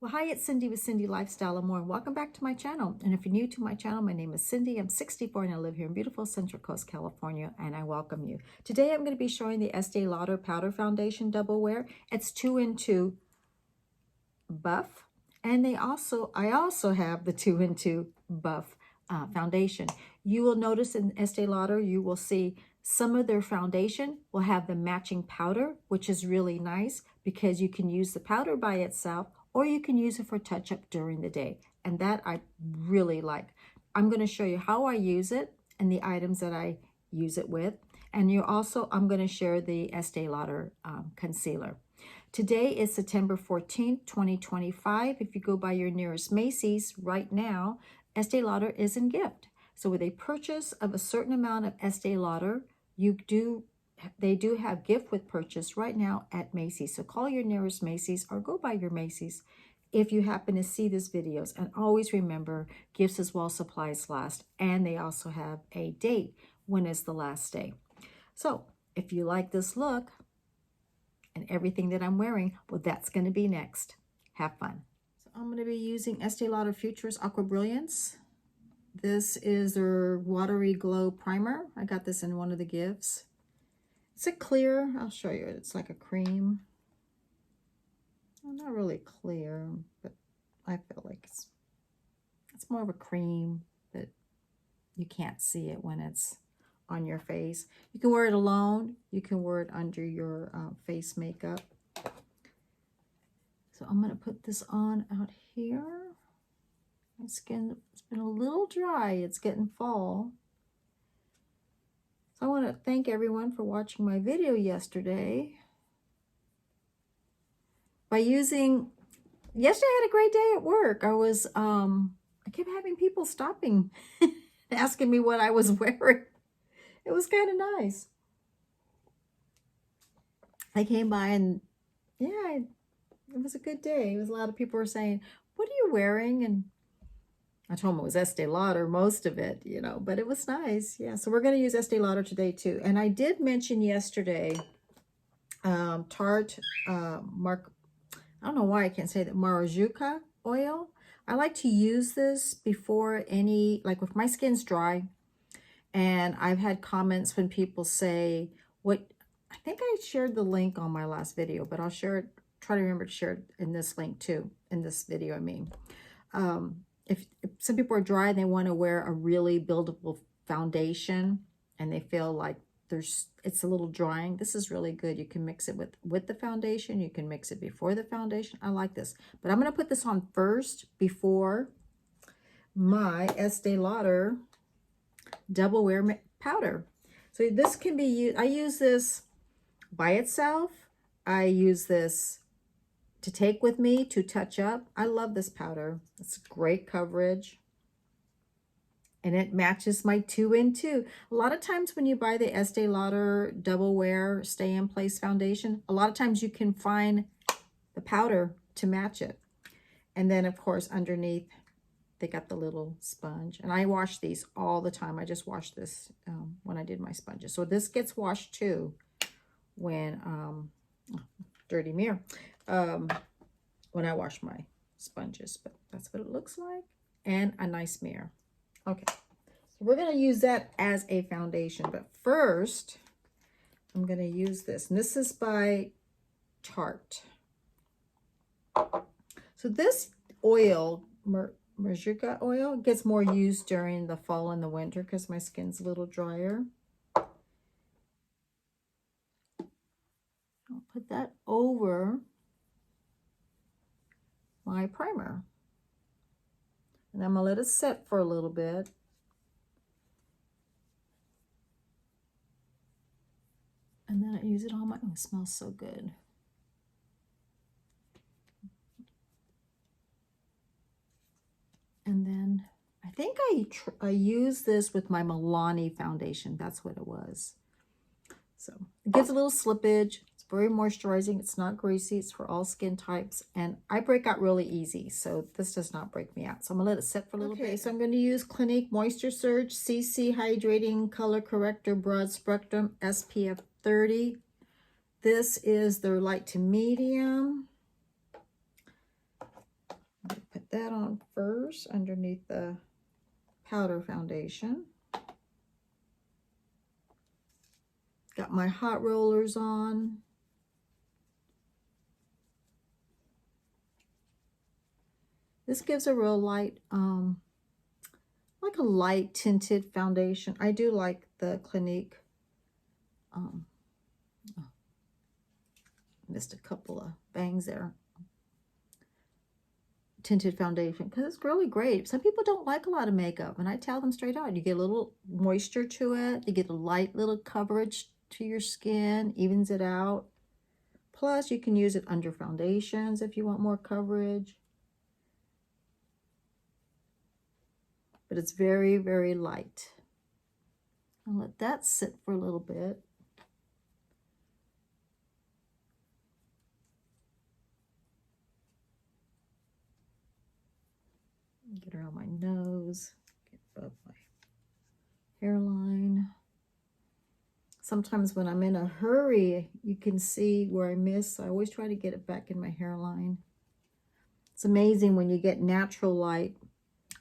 Well, hi, it's Cindy with Cindy Lifestyle and More, and welcome back to my channel. And if you're new to my channel, my name is Cindy. I'm 64 and I live here in beautiful Central Coast, California, and I welcome you. Today, I'm going to be showing the Estee Lauder Powder Foundation Double Wear. It's 2-in-2 buff, and I also have the 2-in-2 buff foundation. You will notice in Estee Lauder, you will see some of their foundation will have the matching powder, which is really nice because you can use the powder by itself or you can use it for touch-up during the day. And that I really like. I'm going to show you how I use it and the items that I use it with. And I'm going to share the Estee Lauder concealer. Today is September 14th, 2025. If you go by your nearest Macy's right now, Estee Lauder is in gift. So with a purchase of a certain amount of Estee Lauder, they do have gift with purchase right now at Macy's. So call your nearest Macy's or go by your Macy's if you happen to see these videos. And always remember, gifts as while supplies last. And they also have a date when is the last day. So if you like this look and everything that I'm wearing, well, that's going to be next. Have fun. So I'm going to be using Estee Lauder Futures Aqua Brilliance. This is their Watery Glow Primer. I got this in one of the gifts. It's a clear, I'll show you, it's like a cream. Well, not really clear, but I feel like it's more of a cream, but you can't see it when it's on your face. You can wear it alone. You can wear it under your face makeup. So I'm going to put this on out here. My skin has been a little dry. It's getting fall. So I want to thank everyone for watching my video yesterday. Yesterday I had a great day at work. I kept having people stopping, asking me what I was wearing. It was kind of nice. I came by and yeah, it was a good day. It was a lot of people were saying, "What are you wearing?" And I told them it was Estee Lauder, most of it, but it was nice. Yeah, so we're going to use Estee Lauder today too. And I did mention yesterday, Tarte, I don't know why I can't say that, Maracajua oil. I like to use this before like if my skin's dry. And I've had comments when people say, I think I shared the link on my last video, but I'll share it, try to remember to share it in this link too, in this video, I mean. If some people are dry and they want to wear a really buildable foundation and they feel like it's a little drying, this is really good. You can mix it with the foundation. You can mix it before the foundation. I like this. But I'm going to put this on first before my Estee Lauder Double Wear powder. So this can be used, I use this by itself. I use this to take with me to touch up. I love this powder. It's great coverage. And it matches my 2-in-2. A lot of times when you buy the Estee Lauder Double Wear Stay in Place foundation, a lot of times you can find the powder to match it. And then of course underneath they got the little sponge. And I wash these all the time. I just washed this when I did my sponges. So this gets washed too when, dirty mirror, when I wash my sponges. But that's what it looks like. And a nice mirror. Okay, so we're going to use that as a foundation. But first, I'm going to use this. And this is by Tarte. So this oil, Maracajua oil, gets more used during the fall and the winter because my skin's a little drier. I'll put that over my primer. And I'm going to let it set for a little bit. And then I use it on it smells so good. And then I think I used this with my Milani foundation. That's what it was. So it gives a little slippage. It's very moisturizing. It's not greasy. It's for all skin types. And I break out really easy. So this does not break me out. So I'm going to let it set for a little bit. So I'm going to use Clinique Moisture Surge CC Hydrating Color Corrector Broad Spectrum SPF 30. This is their light to medium. put that on first underneath the powder foundation. Got my hot rollers on. This gives a real light, like a light tinted foundation. I do like the Clinique. Oh, missed a couple of bangs there. Tinted foundation, because it's really great. Some people don't like a lot of makeup, and I tell them straight out, you get a little moisture to it, you get a light little coverage to your skin, evens it out. Plus, you can use it under foundations if you want more coverage. But it's very, very light. I'll let that sit for a little bit. Get around my nose, get above my hairline. Sometimes when I'm in a hurry, you can see where I miss. I always try to get it back in my hairline. It's amazing when you get natural light,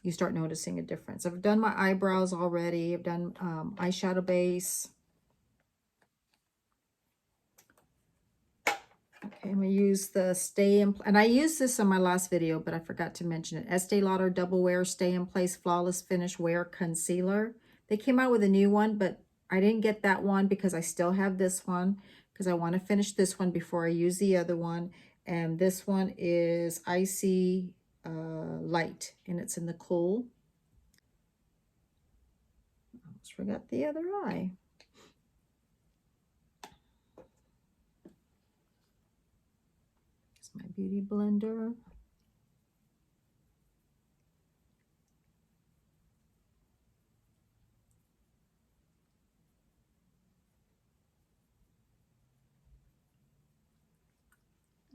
you start noticing a difference. I've done my eyebrows already. I've done eyeshadow base. Okay, I'm going to use the Stay in Place, and I used this on my last video, but I forgot to mention it. Estee Lauder Double Wear Stay in Place Flawless Finish Wear Concealer. They came out with a new one, but I didn't get that one because I still have this one, because I want to finish this one before I use the other one. And this one is Icy Light, and it's in the Cool. Almost forgot the other eye. My beauty blender.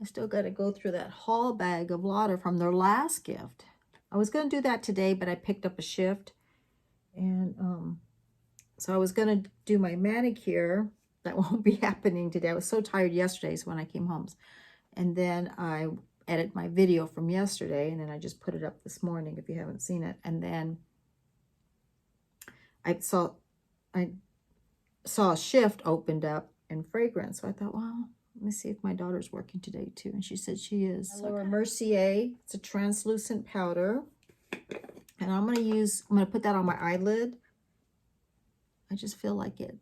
I still got to go through that haul bag of Lauder from their last gift. I was going to do that today, but I picked up a shift. And so I was going to do my manicure. That won't be happening today. I was so tired yesterday, so when I came home. And then I edit my video from yesterday, and then I just put it up this morning if you haven't seen it. And then I saw a shift opened up in fragrance. So I thought, well, let me see if my daughter's working today too. And she said she is. Laura Mercier. It's a translucent powder. And I'm going to put that on my eyelid. I just feel like it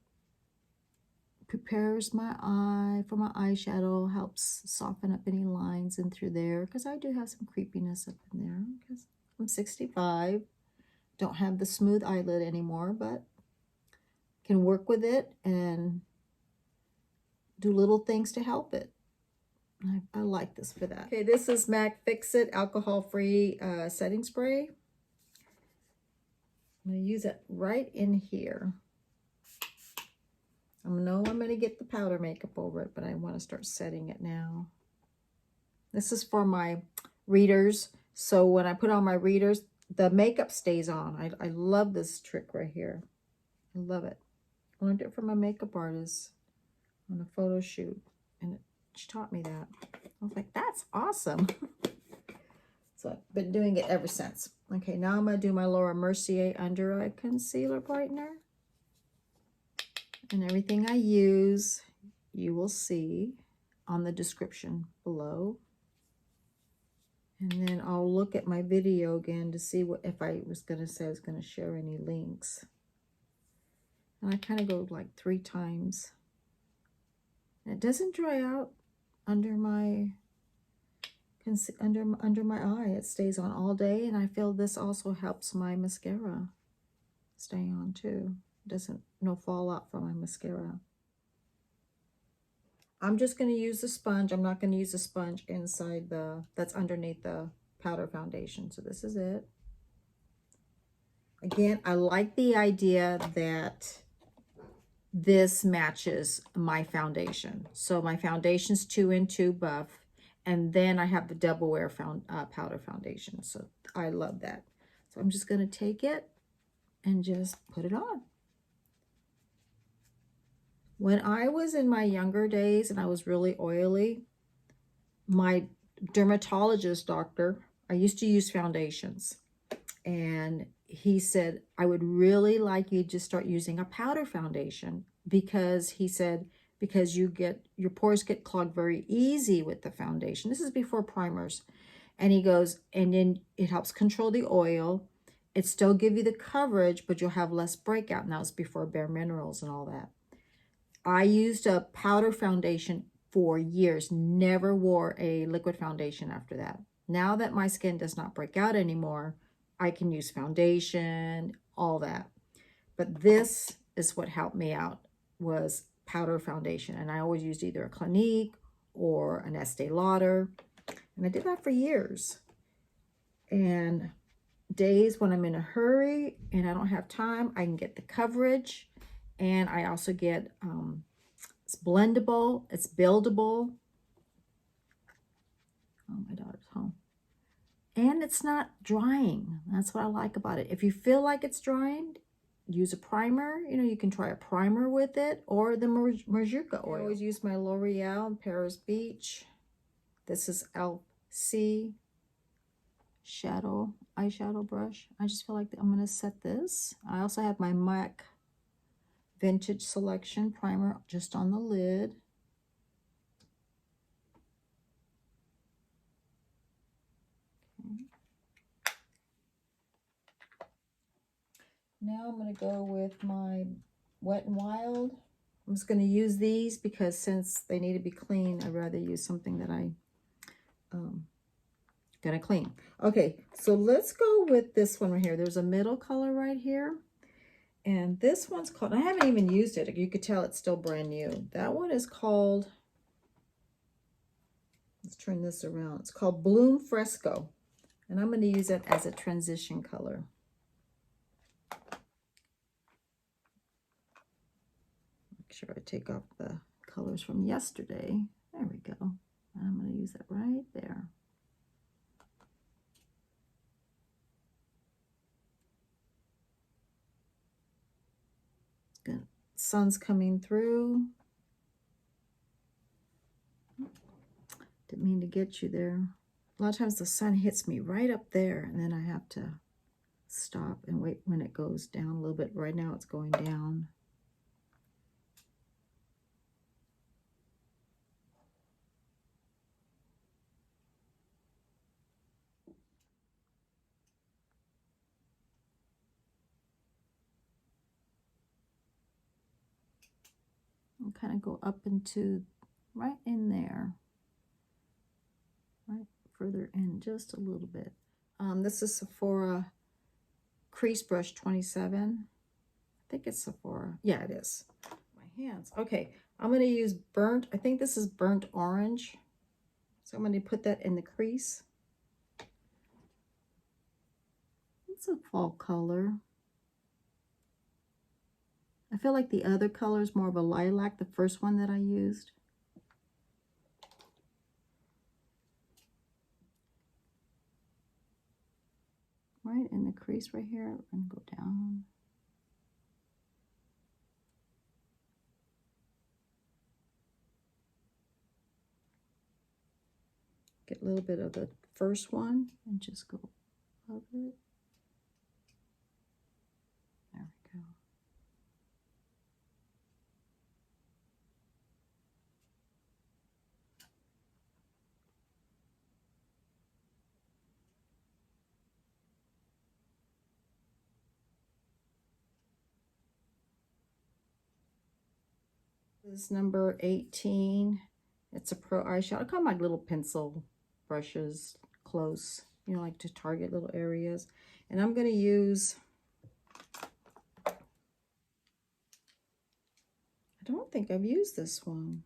prepares my eye for my eyeshadow, helps soften up any lines in through there, because I do have some creepiness up in there because I'm 65, don't have the smooth eyelid anymore, but can work with it and do little things to help it. I like this for that. Okay, this is MAC Fix-It alcohol-free setting spray. I'm going to use it right in here. I know I'm going to get the powder makeup over it, but I want to start setting it now. This is for my readers. So when I put on my readers, the makeup stays on. I love this trick right here. I love it. I learned it from my makeup artist on a photo shoot, and she taught me that. I was like, that's awesome. So I've been doing it ever since. Okay, now I'm going to do my Laura Mercier Under Eye Concealer Brightener. And everything I use, you will see on the description below. And then I'll look at my video again to see what, if I was going to say I was going to share any links. And I kind of go like 3 times. And it doesn't dry out under my under my eye. It stays on all day, and I feel this also helps my mascara stay on too. Doesn't no fallout from my mascara. I'm just going to use the sponge. I'm not going to use the sponge inside that's underneath the powder foundation. So this is it. Again, I like the idea that this matches my foundation. So my foundation's 2 in 2 buff, and then I have the Double Wear powder foundation. So I love that. So I'm just going to take it and just put it on. When I was in my younger days and I was really oily, my dermatologist doctor, I used to use foundations. And he said, I would really like you to start using a powder foundation, because he said, because your pores get clogged very easy with the foundation. This is before primers. And he goes, and then it helps control the oil. It still give you the coverage, but you'll have less breakout. And that was before Bare Minerals and all that. I used a powder foundation for years, never wore a liquid foundation after that. Now that my skin does not break out anymore, I can use foundation, all that. But this is what helped me out, was powder foundation. And I always used either a Clinique or an Estee Lauder. And I did that for years. And days when I'm in a hurry and I don't have time, I can get the coverage. And I also get, it's blendable, it's buildable. Oh, my daughter's home. And it's not drying. That's what I like about it. If you feel like it's drying, use a primer. You know, you can try a primer with it, or the Majuka oil. I always use my L'Oreal Paris Beach. This is LC eyeshadow brush. I just feel like I'm going to set this. I also have my MAC Vintage Selection primer just on the lid. Okay. Now I'm going to go with my Wet n Wild. I'm just going to use these because since they need to be clean, I'd rather use something that I gonna clean. Okay, so let's go with this one right here. There's a middle color right here. And this one's called, I haven't even used it. You could tell it's still brand new. That one is called, let's turn this around. It's called Bloom Fresco. And I'm going to use it as a transition color. Make sure I take off the colors from yesterday. There we go. And I'm going to use that right there. Good. Sun's coming through. Didn't mean to get you there. A lot of times the sun hits me right up there, and then I have to stop and wait when it goes down a little bit. Right now it's going down. I'll kind of go up into right in there, right further in just a little bit. This is Sephora Crease Brush 27. I think it's Sephora. Yeah, it is. My hands. Okay, I'm going to use burnt, I think this is burnt orange. So I'm going to put that in the crease. It's a fall color. I feel like the other color is more of a lilac, the first one that I used. Right in the crease right here, and go down. Get a little bit of the first one and just go above it. There we go. This is number 18. It's a pro eyeshadow. I call my little pencil brushes close, you know, like to target little areas. And I'm going to use, I don't think I've used this one.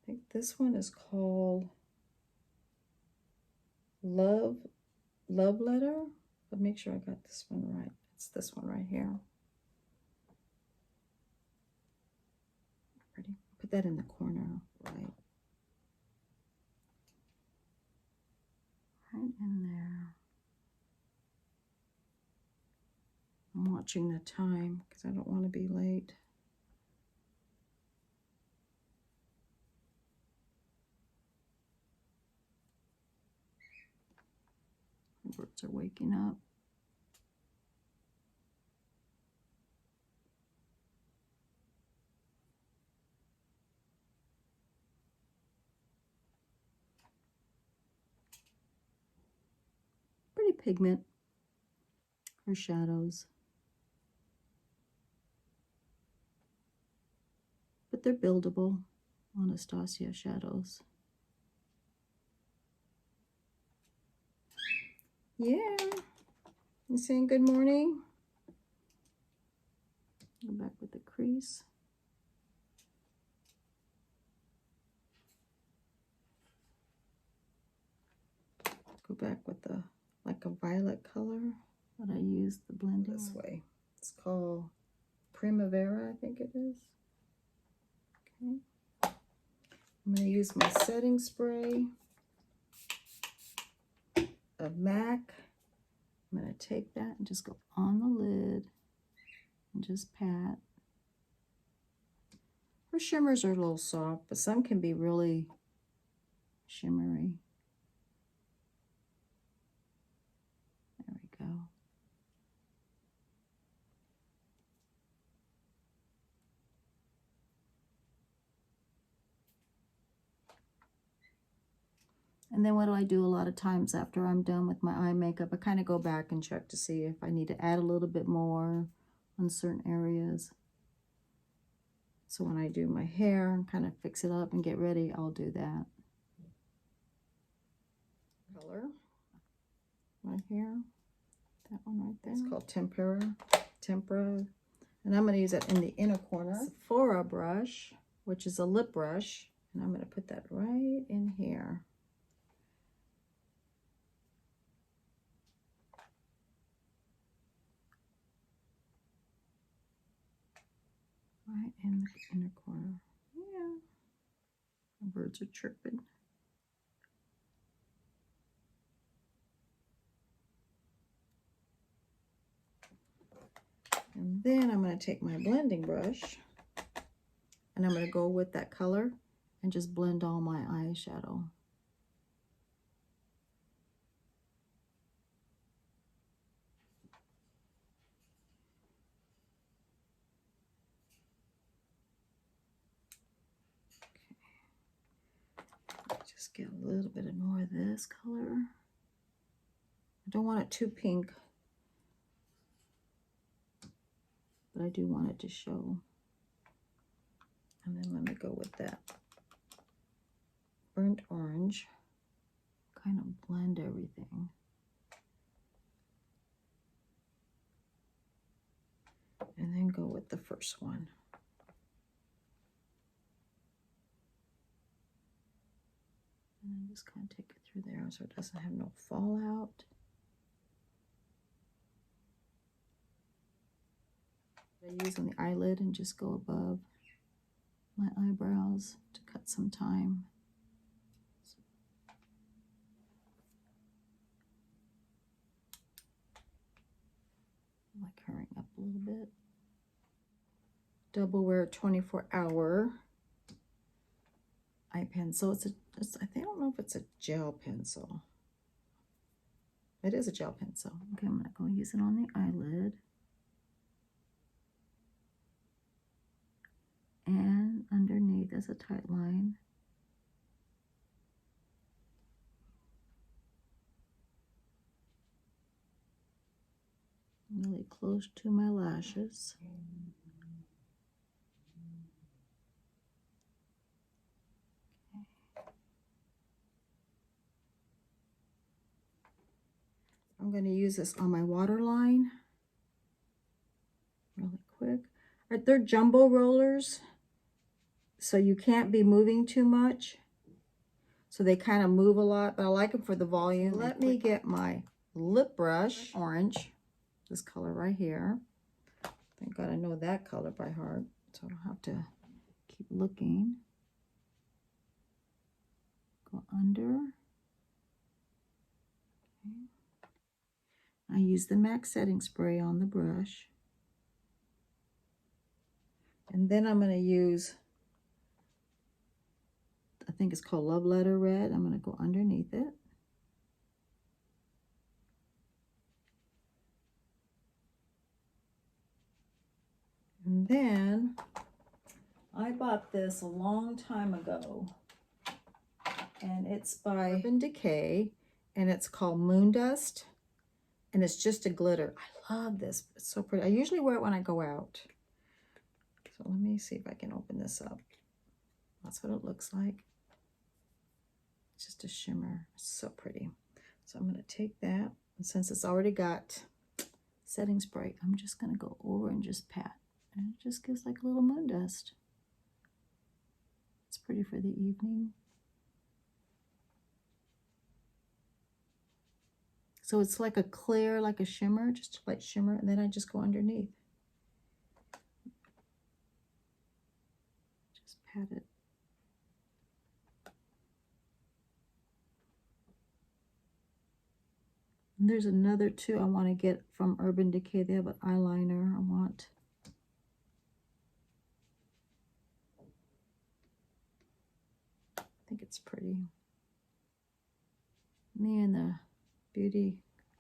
I think this one is called Love Letter. But make sure I got this one right. It's this one right here. Pretty. Put that in the corner, right? Right in there. I'm watching the time because I don't want to be late. Birds are waking up. Pretty pigment for shadows. But they're buildable. Anastasia shadows. Yeah. You saying good morning? Go back with the crease. Go back with the, like a violet color that I used the blending this way. It's called Primavera, I think it is. Okay. I'm going to use my setting spray of MAC. I'm going to take that and just go on the lid and just pat. Her shimmers are a little soft, but some can be really shimmery. There we go. And then what do I do a lot of times after I'm done with my eye makeup? I kind of go back and check to see if I need to add a little bit more on certain areas. So when I do my hair and kind of fix it up and get ready, I'll do that. Color right here, that one right there. It's called Tempera. And I'm going to use it in the inner corner. Sephora brush, which is a lip brush, and I'm going to put that right in here. Right in the inner corner. Yeah. The birds are chirping. And then I'm going to take my blending brush and I'm going to go with that color and just blend all my eyeshadow. Okay. Just get a little bit more of this color. I don't want it too pink, but I do want it to show. And then let me go with that burnt orange, kind of blend everything. And then go with the first one. And then just kind of take it through there so it doesn't have no fallout. I use on the eyelid and just go above my eyebrows to cut some time. I like hurrying up a little bit. Double Wear 24-hour eye pencil. I don't know if it's a gel pencil. It is a gel pencil. Okay, I'm gonna go use it on the eyelid. And underneath is a tight line. Really close to my lashes. Okay. I'm going to use this on my waterline really quick. They're jumbo rollers, so you can't be moving too much. So they kind of move a lot, but I like them for the volume. Let me get my lip brush, orange, this color right here. Thank God I know that color by heart, so I don't have to keep looking. Go under. Okay. I use the MAC setting spray on the brush. And then I'm going to use, I think it's called Love Letter Red. I'm going to go underneath it. And then I bought this a long time ago, and it's by Urban Decay, and it's called Moon Dust, and it's just a glitter. I love this. It's so pretty. I usually wear it when I go out. So let me see if I can open this up. That's what it looks like. It's just a shimmer. It's so pretty. So I'm going to take that, and since it's already got setting spray, I'm just going to go over and just pat. And it just gives like a little moon dust. It's pretty for the evening. So it's like a clear, like a shimmer, just a light shimmer, and then I just go underneath. Just pat it. And there's another too I want to get from Urban Decay. They have an eyeliner I want. I think it's pretty. Me and the beauty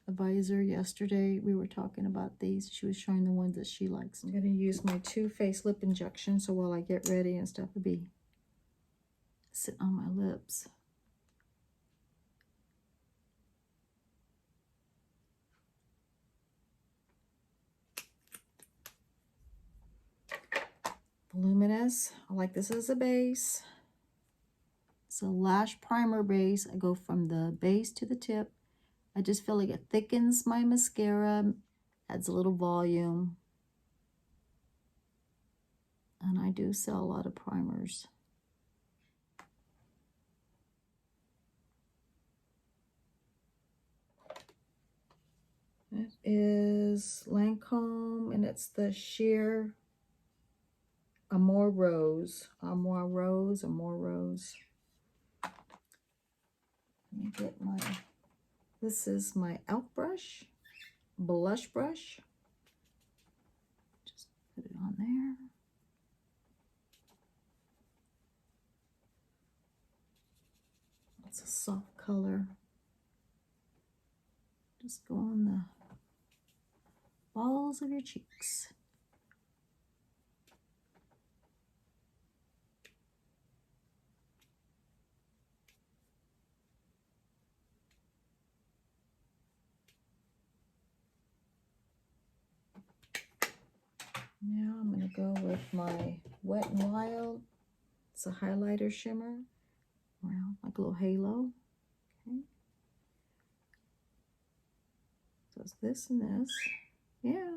advisor yesterday, we were talking about these. She was showing the ones that she likes. I'm going to use my Too Faced lip injection, so while I get ready and stuff, it'll be sitting on my lips. Voluminous. I like this as a base. It's a lash primer base. I go from the base to the tip. I just feel like it thickens my mascara, adds a little volume. And I do sell a lot of primers. It is Lancome, and it's the sheer Amore Rose. Amore Rose. Let me get my, this is my e.l.f. brush, blush brush. Just put it on there. It's a soft color. Just go on the balls of your cheeks. Now I'm going to go with my Wet n Wild. It's a highlighter shimmer. Well, like a little halo. Okay. So it's this and this. Yeah.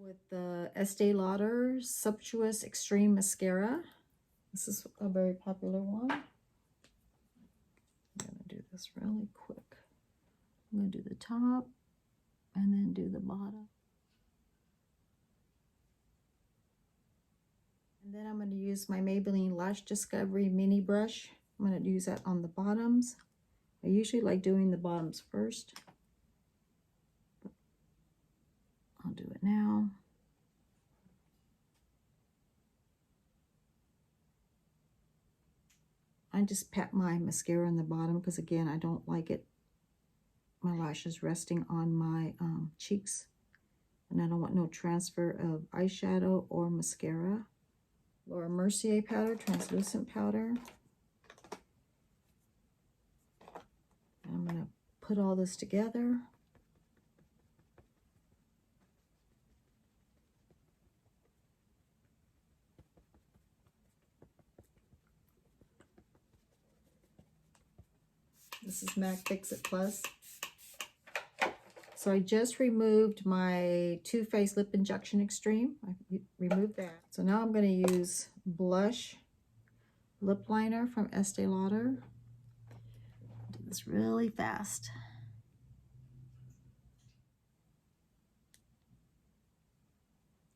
With the Estee Lauder Sumptous Extreme Mascara. This is a very popular one. I'm going to do this really quick. I'm going to do the top and then do the bottom. And then I'm going to use my Maybelline Lash Discovery mini brush. I'm going to use that on the bottoms. I usually like doing the bottoms first. But I'll do it now. I just pat my mascara on the bottom because, again, I don't like it, my lashes resting on my cheeks. And I don't want no transfer of eyeshadow or mascara. Laura Mercier powder, translucent powder. And I'm going to put all this together. This is MAC Fix-It Plus. So I just removed my Too Faced Lip Injection Extreme. I removed that. So now I'm going to use blush lip liner from Estee Lauder. Do this really fast.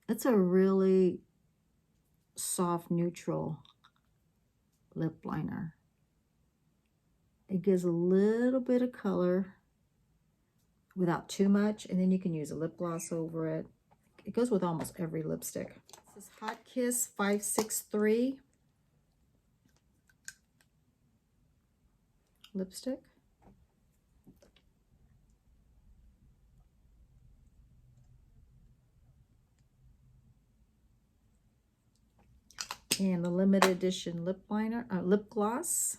It's a really soft, neutral lip liner. It gives a little bit of color without too much, and then you can use a lip gloss over it. It goes with almost every lipstick. This is Hot Kiss 563 lipstick. And the limited edition lip gloss.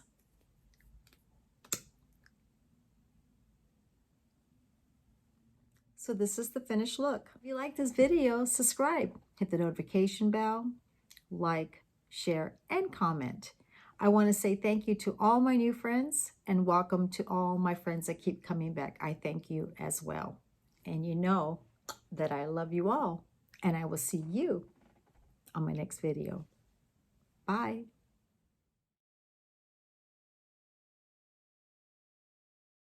So this is the finished look. If you like this video, subscribe, hit the notification bell, like, share, and comment. I want to say thank you to all my new friends and welcome to all my friends that keep coming back. I thank you as well. And you know that I love you all, and I will see you on my next video. Bye.